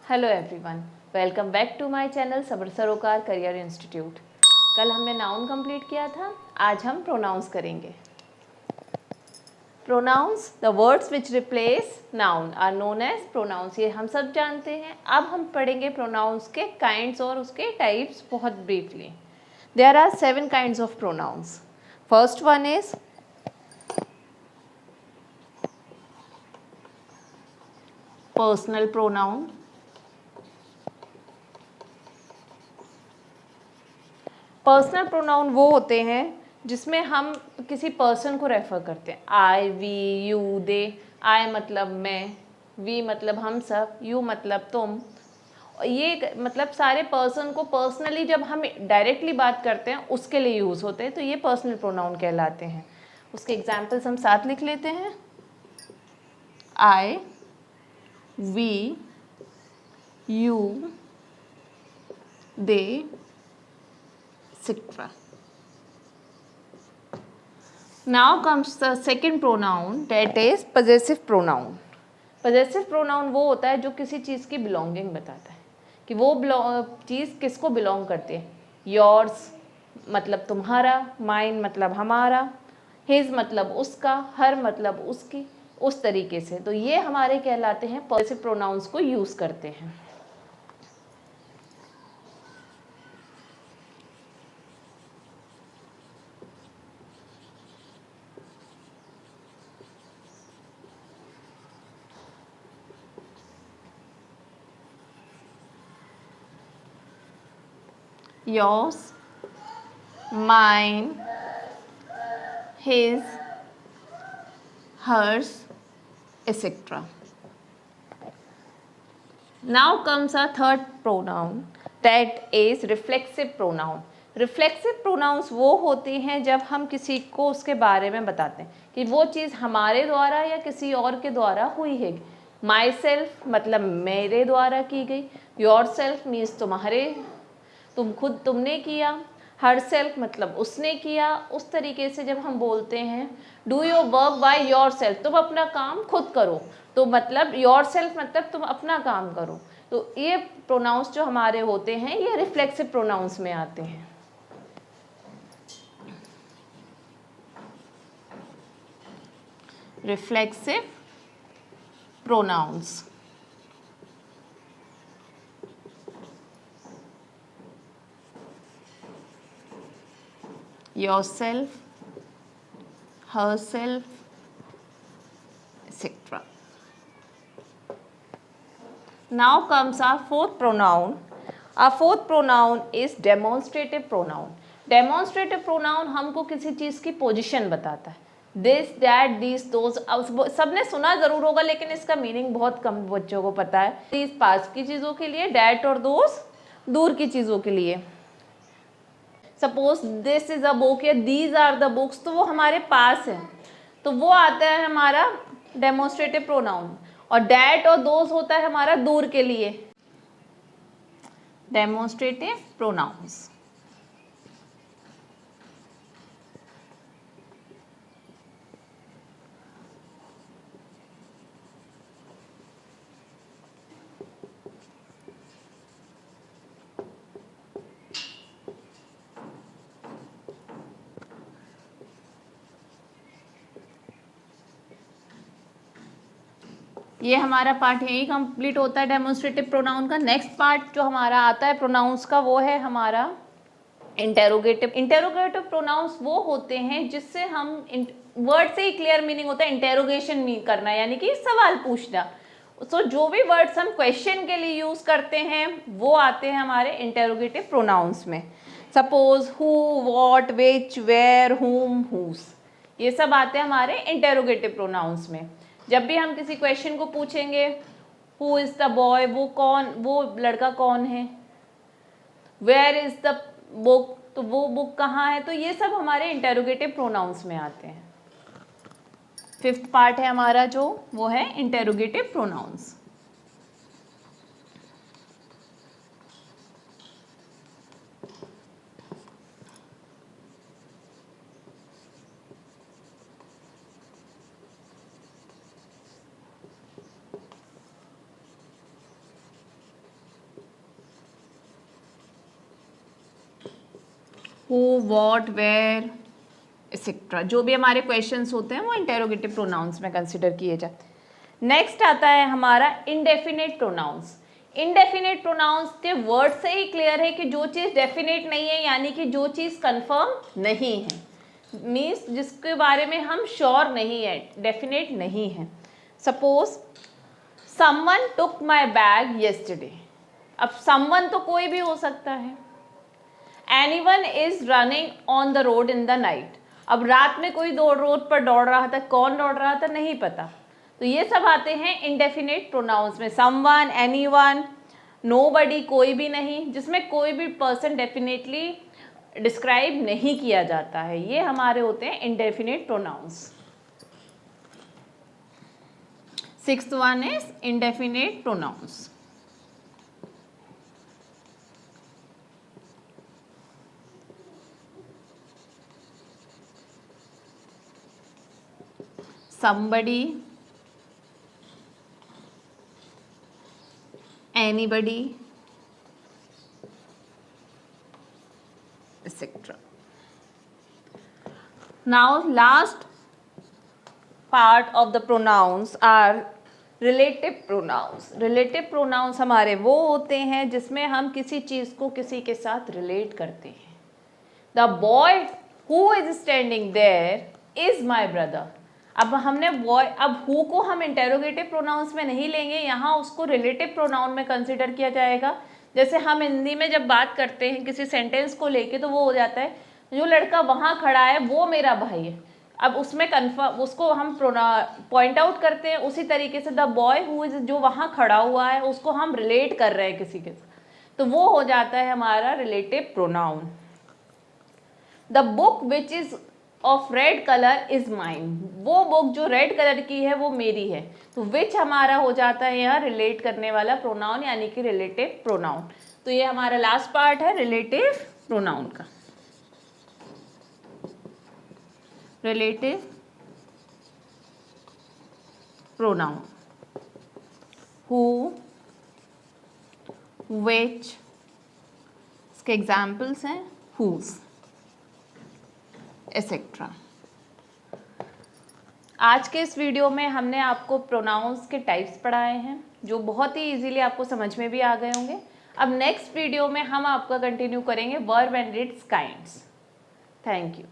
Hello everyone, welcome back to my channel Sabar Sarokar career institute. कल हमने noun complete किया था, आज हम प्रोनाउंस करेंगे। Pronouns, the words which replace noun are known as pronouns. ये हम सब जानते हैं। अब हम पढ़ेंगे प्रोनाउंस के काइंड्स और उसके टाइप्स बहुत briefly. There are 7 kinds of pronouns. First one is personal pronoun. Personal pronoun वो होते हैं जिसमें हम किसी पर्सन को रेफर करते हैं। आई, वी, यू, दे। आई मतलब मैं, वी मतलब हम सब, यू मतलब तुम। ये मतलब सारे पर्सन को पर्सनली जब हम डायरेक्टली बात करते हैं उसके लिए यूज़ होते हैं, तो ये पर्सनल प्रोनाउन कहलाते हैं। उसके एग्जाम्पल्स हम साथ लिख लेते हैं। I, we, you, they, etc. Now comes the second pronoun, that is possessive pronoun. Possessive pronoun वो होता है जो किसी चीज़ की belonging बताता है कि वो चीज़ किसको belong करती है। Yours मतलब तुम्हारा, mine मतलब हमारा, his मतलब उसका, her मतलब उसकी, उस तरीके से। तो ये हमारे कहलाते हैं possessive pronouns को यूज़ करते हैं। Yours, mine, his, hers, etc. Now comes our third pronoun, that is reflexive pronoun. Reflexive pronouns वो होते हैं जब हम किसी को उसके बारे में बताते हैं कि वो चीज़ हमारे द्वारा या किसी और के द्वारा हुई है। माई सेल्फ मतलब मेरे द्वारा की गई, योर सेल्फ मीन्स तुम्हारे, तुम खुद, तुमने किया, हर सेल्फ मतलब उसने किया। उस तरीके से जब हम बोलते हैं do your work by your self, तुम अपना काम खुद करो, तो मतलब योर सेल्फ मतलब तुम अपना काम करो। तो ये प्रोनाउंस जो हमारे होते हैं ये रिफ्लेक्सिव प्रोनाउंस में आते हैं। Reflexive pronouns, yourself, herself, etc. Now comes our fourth pronoun. Our fourth pronoun is demonstrative pronoun. Demonstrative pronoun हमको किसी चीज़ की पोजीशन बताता है। This, that, this, those. अब सबने सुना ज़रूर होगा लेकिन इसका मीनिंग बहुत कम बच्चों को पता है। दिस पास की चीज़ों के लिए, डैट और दोज दूर की चीज़ों के लिए। Suppose this is a book या दीज आर द बुक्स, तो वो हमारे पास है, तो वो आता है हमारा डेमोन्स्ट्रेटिव प्रोनाउन। और डैट और दोज होता है हमारा दूर के लिए, डेमोन्स्ट्रेटिव प्रोनाउंस। ये हमारा पार्ट यही कंप्लीट होता है डेमोन्स्ट्रेटिव प्रोनाउन का। नेक्स्ट पार्ट जो हमारा आता है प्रोनाउंस का वो है हमारा इंटेरोगेटिव। इंटेरोगेटिव प्रोनाउंस वो होते हैं जिससे हम वर्ड से ही क्लियर मीनिंग होता है इंटेरोगेशन करना, यानी कि सवाल पूछना। तो जो भी वर्ड्स हम क्वेश्चन के लिए यूज करते हैं वो आते हैं हमारे इंटेरोगेटिव प्रोनाउंस में। Suppose who, what, which, where, whom, whose, ये सब आते हैं हमारे इंटेरोगेटिव प्रोनाउंस में। जब भी हम किसी क्वेश्चन को पूछेंगे हु इज द बॉय, वो कौन, वो लड़का कौन है, वेयर इज द बुक, तो वो बुक कहाँ है, तो ये सब हमारे इंटेरोगेटिव प्रोनाउंस में आते हैं। फिफ्थ पार्ट है हमारा जो वो है interrogative pronouns. Who, what, where etcetera, जो भी हमारे क्वेश्चंस होते हैं वो इंटेरोगेटिव प्रोनाउंस में कंसिडर किए जाते हैं। नेक्स्ट आता है हमारा इंडेफिनेट प्रोनाउंस। इंडेफिनेट प्रोनाउंस के वर्ड से ही क्लियर है कि जो चीज़ डेफिनेट नहीं है, यानी कि जो चीज़ कंफर्म नहीं है, मीन्स जिसके बारे में हम श्योर नहीं है, डेफिनेट नहीं है। Suppose someone took my bag yesterday. अब समवन तो कोई भी हो सकता है। Anyone is running on the road in the night. अब रात में कोई रोड पर दौड़ रहा था, कौन दौड़ रहा था नहीं पता। तो ये सब आते हैं इंडेफिनेट प्रोनाउंस में, समवन, एनीवन, नोबडी, कोई भी नहीं, जिसमें कोई भी पर्सन डेफिनेटली डिस्क्राइब नहीं किया जाता है। ये हमारे होते हैं indefinite pronouns. Sixth one is indefinite pronouns. somebody, anybody, etc. Now last part of the pronouns are relative pronouns. relative pronouns हमारे वो होते हैं जिसमें हम किसी चीज़ को किसी के साथ रिलेट करते हैं। The boy who is standing there is my brother. अब हमने बॉय, अब हु को हम इंटेरोगेटिव प्रोनाउंस में नहीं लेंगे, यहाँ उसको रिलेटिव प्रोनाउन में कंसिडर किया जाएगा। जैसे हम हिंदी में जब बात करते हैं किसी सेंटेंस को लेके तो वो हो जाता है जो लड़का वहाँ खड़ा है वो मेरा भाई है। अब उसमें कन्फर्म उसको हम पॉइंट आउट करते हैं, उसी तरीके से द बॉय हु इज, जो वहाँ खड़ा हुआ है उसको हम रिलेट कर रहे हैं किसी के साथ, तो वो हो जाता है हमारा relative pronoun. The book which is of red colour is mine. वो बुक जो रेड कलर की है वो मेरी है। तो विच हमारा हो जाता है यहाँ रिलेट करने वाला प्रोनाउन, यानी कि रिलेटिव प्रोनाउन। तो ये हमारा लास्ट पार्ट है रिलेटिव प्रोनाउन का। रिलेटिव प्रोनाउन, हु, विच, इसके एग्जाम्पल्स हैं हुज, एक्सेट्रा। आज के इस वीडियो में हमने आपको प्रोनाउंस के टाइप्स पढ़ाए हैं जो बहुत ही इजीली आपको समझ में भी आ गए होंगे। अब नेक्स्ट वीडियो में हम आपका कंटिन्यू करेंगे verb and it's kinds. Thank you.